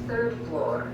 third floor.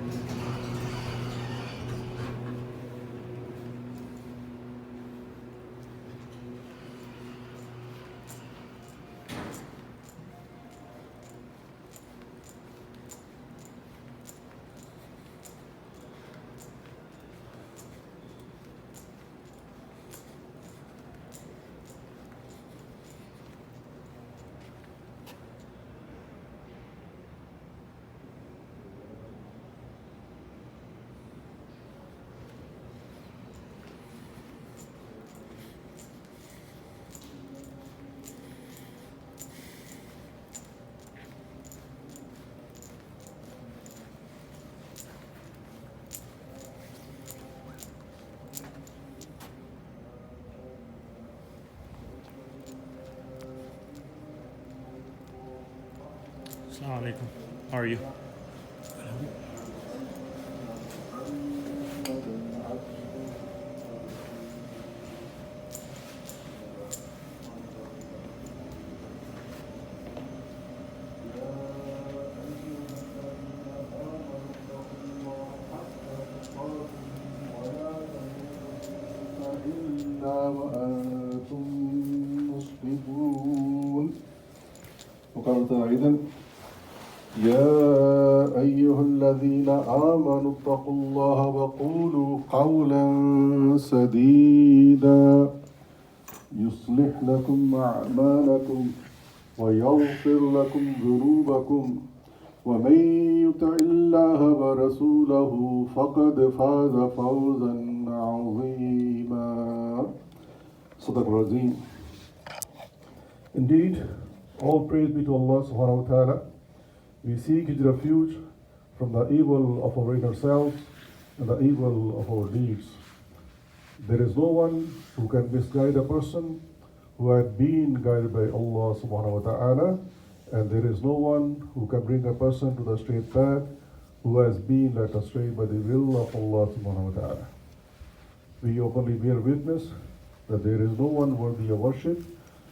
Assalamu alaikum. How are you? وأنتم مسلمون. وقال أيضا يا أيها الذين آمنوا اتقوا الله وقولوا قولا سديدا يصلح لكم أعمالكم ويغفر لكم ذنوبكم ومن يطع الله ورسوله فقد فاز فوزا عظيما. صدق العظيم. Indeed, all praise be to Allah subhanahu wa ta'ala. We seek His refuge from the evil of our inner selves and the evil of our deeds. There is no one who can misguide a person who had been guided by Allah subhanahu wa ta'ala, and there is no one who can bring a person to the straight path who has been led astray by the will of Allah subhanahu wa ta'ala. We openly bear witness that there is no one worthy of worship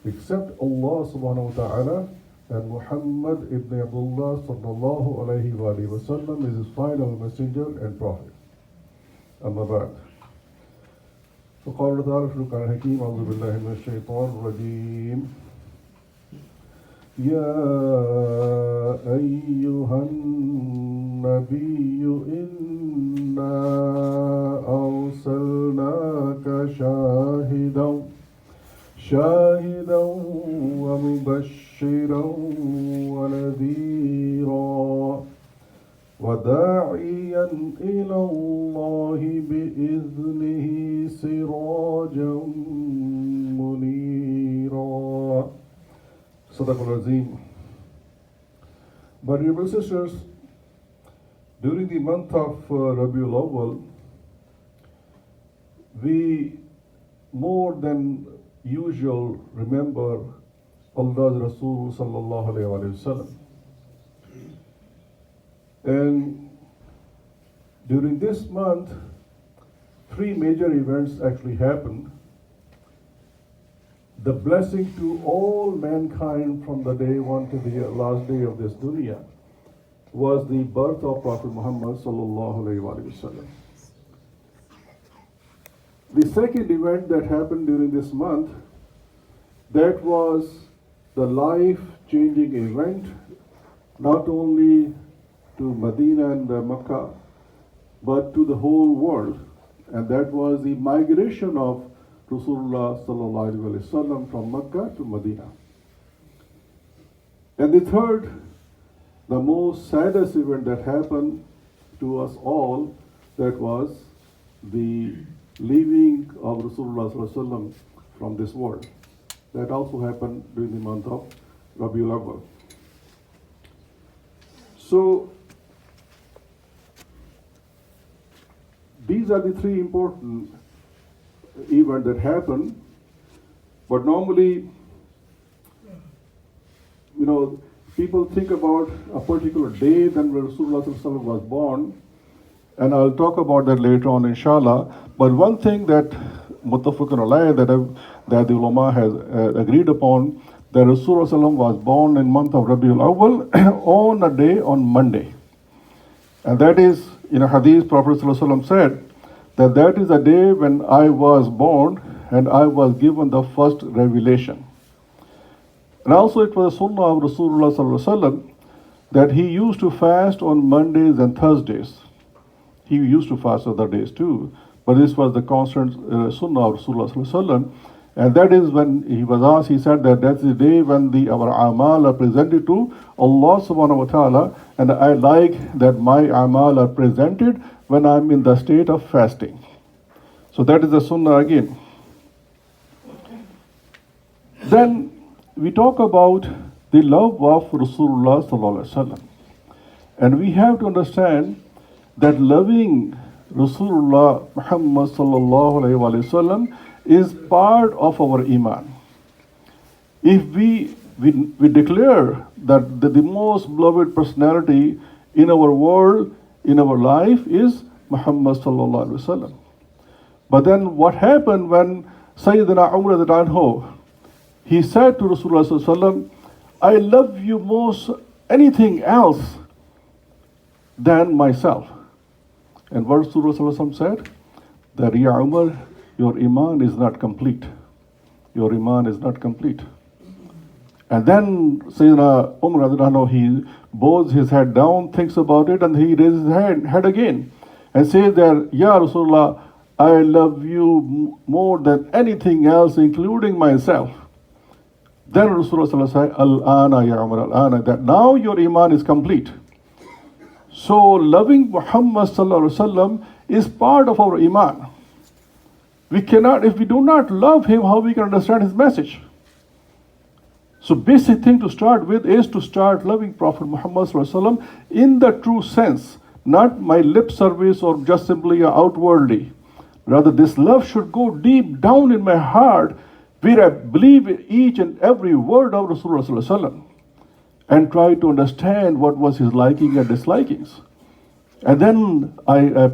except Allah subhanahu wa ta'ala, and Muhammad ibn Abdullah sallallahu alayhi wa sallam is his final messenger and prophet. Amma ba'd. فقال تعالى في القرآن الحكيم أعوذ بالله من الشيطان الرجيم يا أيها النبي إنا أرسلناك شاهدا ومبشرا ونذيرا وداعيا إلى الله بإذنه سراجا منيرا. صدق العظيم. But dear brothers and sisters, during the month of Rabiul Awwal, we more than usual remember Allah's Rasul sallallahu alayhi wa sallam. And during this month, three major events actually happened. The blessing to all mankind from the day one to the last day of this dunya was the birth of Prophet Muhammad sallallahu alayhi wa sallam. The second event that happened during this month, that was the life-changing event, not only to Medina and Makkah, but to the whole world, and that was the migration of Rasulullah sallallahu alaihi wasallam from Makkah to Medina. And the third, the most saddest event that happened to us all, that was the leaving of Rasulullah sallallahu alaihi wasallam from this world. That also happened during the month of Rabiul Awwal. So these are the three important events that happened. But normally, people think about a particular day when Rasulullah was born, and I'll talk about that later on, inshallah. But one thing that Muttafaqun alayh, that the ulama has agreed upon, that Rasulullah was born in month of Rabiul Awwal on a day on Monday. And that is, in a hadith, Prophet ﷺ said that that is the day when I was born and I was given the first revelation. And also it was a sunnah of Rasulullah ﷺ that he used to fast on Mondays and Thursdays. He used to fast other days too, but this was the constant sunnah of Rasulullah ﷺ. And that is when he was asked, he said that that's the day when our amal are presented to Allah subhanahu wa ta'ala, and I like that my amal are presented when I'm in the state of fasting. So that is the sunnah again. Then we talk about the love of Rasulullah sallallahu alaihi wasallam. And we have to understand that loving Rasulullah Muhammad sallallahu alaihi wasallam is part of our iman. If we declare that the most beloved personality in our world, in our life is Muhammad sallallahu alaihi wasallam. But then what happened when Sayyidina Umar radhiyallahu anhu, he said to Rasulullah sallallahu alaihi wasallam, I love you most anything else than myself. And what Rasulullah sallallahu alaihi wasallam said? That, Ya Umar, your iman is not complete. Your iman is not complete. And then Sayyidina Umar radhiyallahu anhu, he bows his head down, thinks about it, and he raises his head again and says that, Ya Rasulullah, I love you more than anything else, including myself. Then Rasulullah sallallahu alaihi wasallam said, Al-ana ya Umar, al-ana, that now your iman is complete. So loving Muhammad sallallahu alaihi wasallam is part of our iman. We cannot, if we do not love him, how we can understand his message? So basic thing to start with is to start loving Prophet Muhammad sallallahu alaihi wasallam in the true sense, not my lip service or just simply outwardly. Rather, this love should go deep down in my heart, where I believe in each and every word of Rasulullah sallallahu alaihi wasallam, and try to understand what was his liking and dislikings. And then I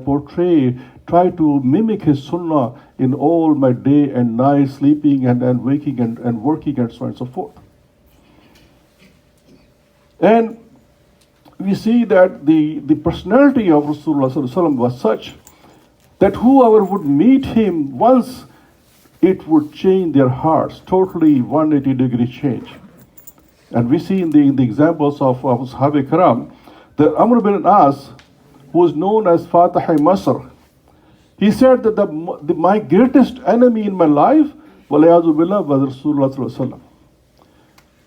try to mimic his sunnah in all my day and night, sleeping and waking and working and so on and so forth. And we see that the personality of Rasulullah sallallahu alaihi wasallam was such that whoever would meet him once, it would change their hearts, totally 180-degree change. And we see in the examples of Sahaba Karam, that Amr bin As, who is known as Fatih Masr, he said that my greatest enemy in my life, walayadu billah, was Rasulullah sallallahu alaihi wasallam.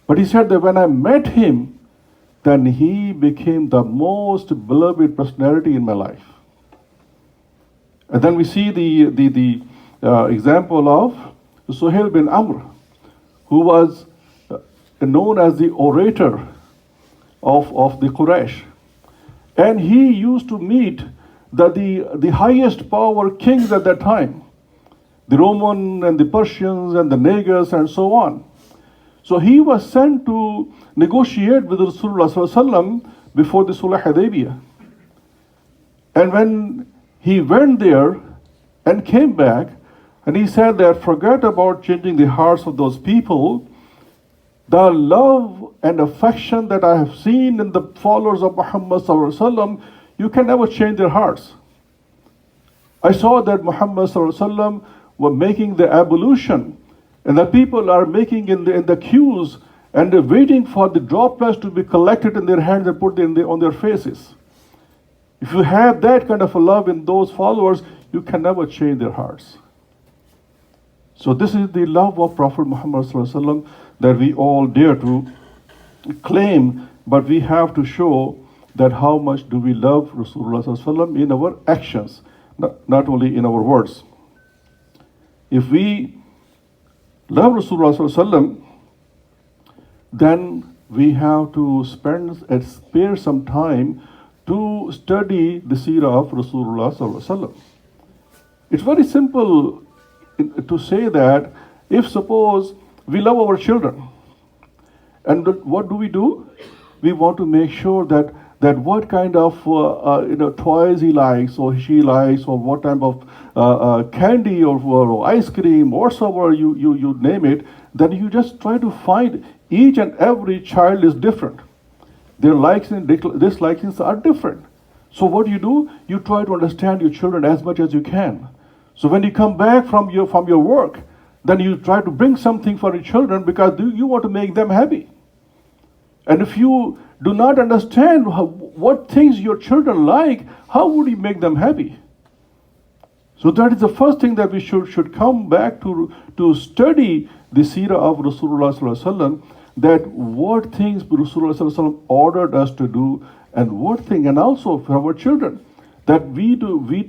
But he said that when I met him, then he became the most beloved personality in my life. And then we see the example of Suhail bin Amr, who was known as the orator of the Quraysh. And he used to meet the highest power kings at that time, the Roman and the Persians and the Negus and so on. So he was sent to negotiate with Rasulullah sallallahu alaihi wasallam before the Sulh Hudaybiyah. And when he went there and came back, and he said that forget about changing the hearts of those people. The love and affection that I have seen in the followers of Muhammad sallallahu alaihi wasallam, you can never change their hearts. I saw that Muhammad sallallahu alaihi wasallam were making the ablution, and the people are making in the queues, and they're waiting for the droplets to be collected in their hands and put on their faces. If you have that kind of a love in those followers, you can never change their hearts. So this is the love of Prophet Muhammad sallallahu alaihi wasallam that we all dare to claim, but we have to show that how much do we love Rasulullah sallallahu alaihi wasallam in our actions, not only in our words. If we love Rasulullah sallallahu alaihi wasallam, then we have to spare some time to study the seerah of Rasulullah sallallahu alaihi wasallam. It's very simple to say that if suppose we love our children, and what do? We want to make sure that what kind of toys he likes or she likes, or what type of candy or ice cream or whatsoever you name it, then you just try to find each and every child is different. Their likes and dislikes are different. So what do? You try to understand your children as much as you can. So when you come back from your work, then you try to bring something for your children because you want to make them happy. And if you do not understand what things your children like, how would you make them happy? So that is the first thing that we should come back to study the seerah of Rasulullah Sallallahu Alaihi Wasallam, that what things Rasulullah Sallallahu Alaihi Wasallam ordered us to do, and what thing, and also for our children, that we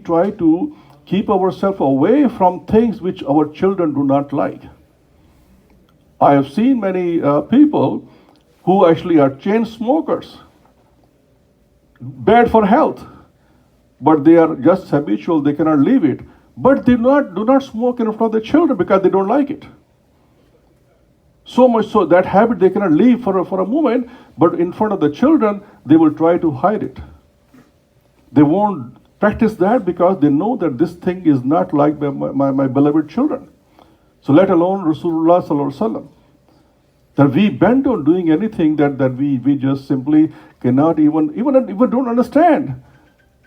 try to keep ourselves away from things which our children do not like. I have seen many people who actually are chain smokers, bad for health, but they are just habitual, they cannot leave it. But they do not smoke in front of their children because they don't like it. So much so that habit they cannot leave for a moment, but in front of the children, they will try to hide it. They won't practice that because they know that this thing is not like my beloved children. So let alone Rasulullah Sallallahu Alaihi Wasallam. That we bent on doing anything that we just simply cannot even don't understand.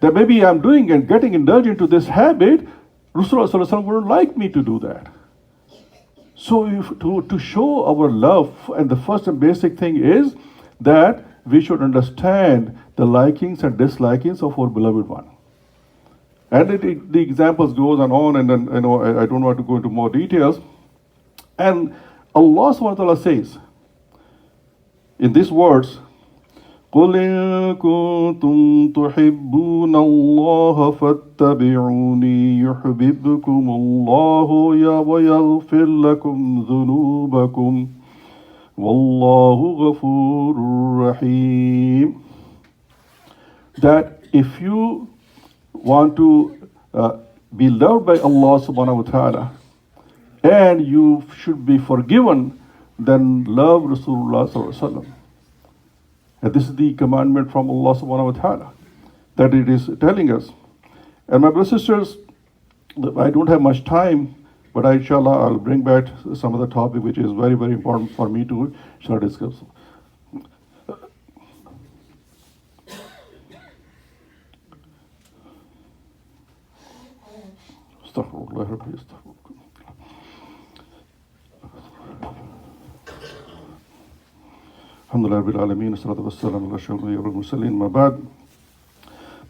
That maybe I'm doing and getting indulged into this habit, Rasulullah Sallallahu Alaihi Wasallam wouldn't like me to do that. So to show our love, and the first and basic thing is that we should understand the likings and dislikings of our beloved one. And the examples goes on, and then I don't want to go into more details. And Allah subhanahu wa ta'ala says in these words, قُلْ إِن كُنتُمْ تُحِبُّونَ اللَّهَ فَاتَّبِعُونِي يُحْبِبْكُمُ اللَّهُ وَيَغْفِرْ لَكُمْ ذُنُوبَكُمْ وَاللَّهُ غَفُورٌ رَحِيمٌ. That if you want to be loved by Allah subhanahu wa ta'ala, and you should be forgiven, then love Rasulullah Sallallahu Alaihi Wasallam. And this is the commandment from Allah subhanahu wa ta'ala that it is telling us. And my brothers and sisters, I don't have much time, but inshallah I'll bring back some of the topic which is very, very important for me to shall discuss. Alhamdulillah Rabbil Alameen, As-salatu was-salam ala ashrafil mursalin, ma ba'd.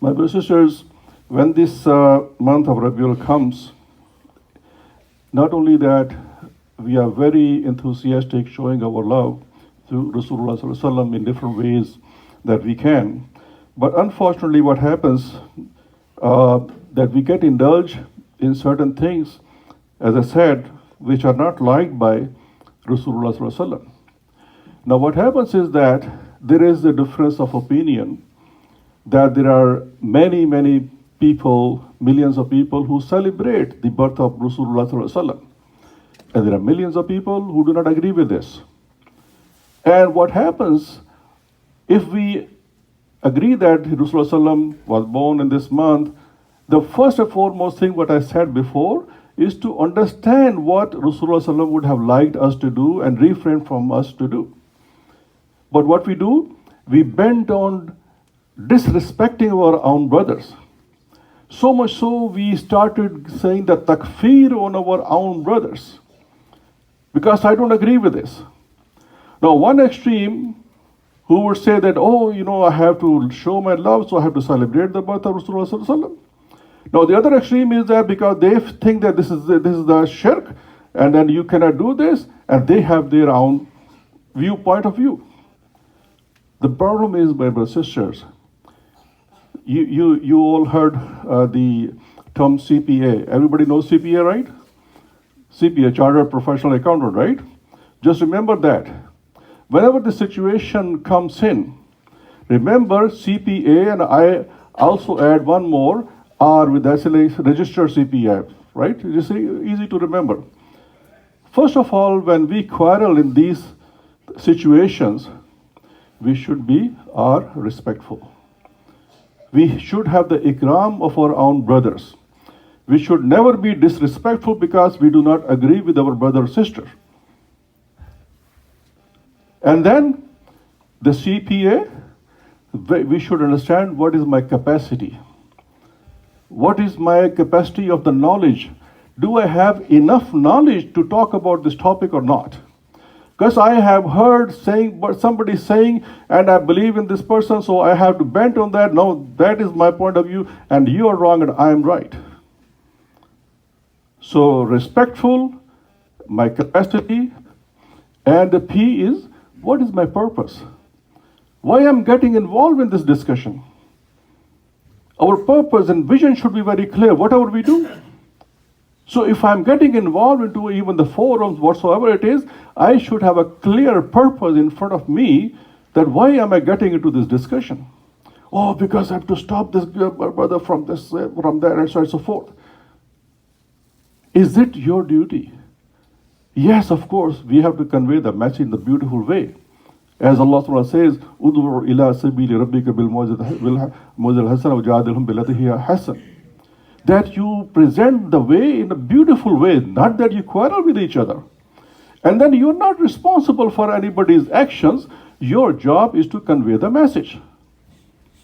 My brothers and sisters, when this month of Rabiul comes, not only that we are very enthusiastic showing our love to Rasulullah Sallallahu Alaihi Wasallam in different ways that we can, but unfortunately what happens that we get indulged in certain things, as I said, which are not liked by Rasulullah Sallallahu Alaihi Wasallam. Now what happens is that there is a difference of opinion, that there are many people, millions of people who celebrate the birth of Rasulullah Sallallahu Alaihi Wasallam. And there are millions of people who do not agree with this. And what happens, if we agree that Rasulullah Sallallahu Alaihi Wasallam was born in this month, the first and foremost thing what I said before is to understand what Rasulullah Sallallahu Alaihi Wasallam would have liked us to do and refrain from us to do. But what we do, we bent on disrespecting our own brothers. So much so we started saying the takfir on our own brothers. Because I don't agree with this. Now one extreme who would say that, I have to show my love, so I have to celebrate the birth of Rasulullah Sallallahu Alaihi Wasallam. Now the other extreme is that because they think that this is the shirk, and then you cannot do this, and they have their own point of view. The problem is, my brothers and sisters, you all heard the term CPA. Everybody knows CPA, right? CPA, Chartered Professional Accountant, right? Just remember that. Whenever the situation comes in, remember CPA, and I also add one more, R with registered CPA, right? You see, easy to remember. First of all, when we quarrel in these situations, we should be respectful. We should have the ikram of our own brothers. We should never be disrespectful because we do not agree with our brother or sister. And then the CPA, we should understand what is my capacity. What is my capacity of the knowledge? Do I have enough knowledge to talk about this topic or not? Because I have heard somebody saying, and I believe in this person, so I have to bend on that. No, that is my point of view, and you are wrong and I am right. So respectful, my capacity, and the P is, what is my purpose? Why am I getting involved in this discussion? Our purpose and vision should be very clear, whatever we do. So if I'm getting involved into even the forums, whatsoever it is, I should have a clear purpose in front of me that why am I getting into this discussion? Oh, because I have to stop this brother from this, from there, and so on and so forth. Is it your duty? Yes, of course, we have to convey the message in the beautiful way. As Allah SWT says, "Ud'u ila sabili rabbika bil mawzil hasan wa jadilhum billati hiya hasan." That you present the way in a beautiful way, not that you quarrel with each other. And then you're not responsible for anybody's actions. Your job is to convey the message.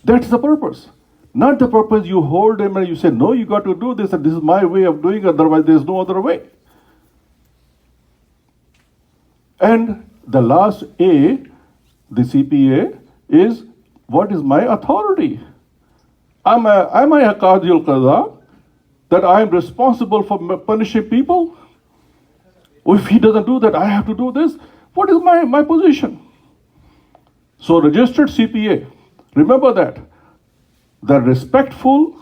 That's the purpose. Not the purpose you hold him and you say, no, you got to do this, and this is my way of doing it, otherwise there's no other way. And the last A, the CPA, is what is my authority? Am I a qadiyul qadha, that I am responsible for punishing people? If he doesn't do that, I have to do this. What is my position? So registered CPA, remember that. The respectful,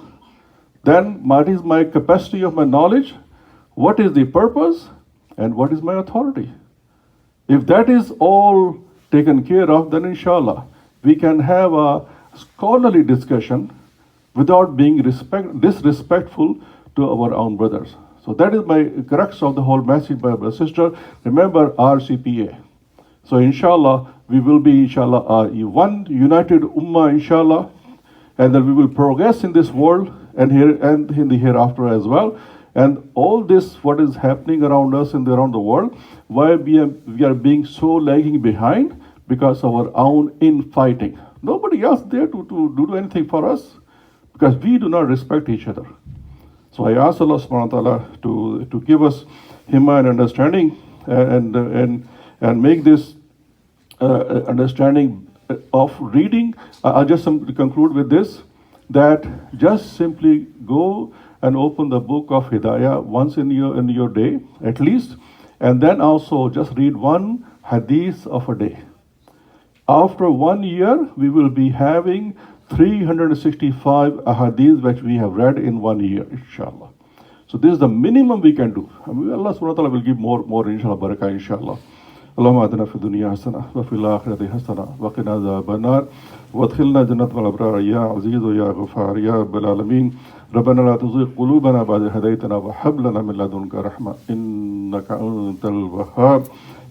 then what is my capacity of my knowledge? What is the purpose? And what is my authority? If that is all taken care of, then inshallah, we can have a scholarly discussion without being disrespectful to our own brothers. So that is my crux of the whole message, my brother sister. Remember our CPA. So inshallah, we will be inshallah one united ummah inshallah, and then we will progress in this world and in the hereafter as well. And all this, what is happening around us and around the world, why we are being so lagging behind? Because of our own infighting. Nobody else there to do anything for us, because we do not respect each other. So I ask Allah subhanahu wa ta'ala to give us himma and understanding, and make this understanding of reading. I'll just conclude with this, that just simply go and open the book of Hidayah once in your day at least, and then also just read one hadith of a day. After 1 year, we will be having 365 ahadith which we have read in 1 year, inshallah. So this is the minimum we can do. Allah subhanahu wa ta'ala will give more inshallah, barakah inshallah. اللهم آتنا في الدنيا حسنة وفي الآخرة حسنة وقنا عذاب النار وادخلنا جنة الأبرار يا عزيز يا غفار يا رب العالمين. ربنا لا تزغ قلوبنا بعد إذ هديتنا وهب لنا من لدنك رحمة إنك أنت الوهاب.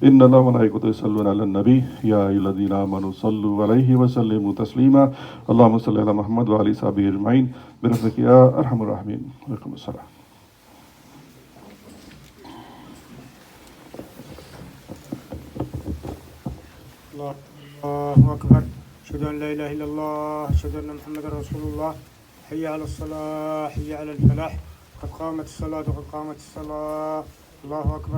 إن الله وملائكته يصلون على النبي يا أيها الذين آمنوا صلوا عليه وسلموا تسليما. اللهم صل على محمد وعلى آله وصحبه أجمعين برحمتك يا أرحم الراحمين. وعليكم السلام. الله أكبر. أشهد أن لا إله إلا الله، أشهد أن محمدا رسول الله. حي على الصلاة، حي على الفلاح، قد قامت الصلاة وقد قامت الصلاة. الله أكبر.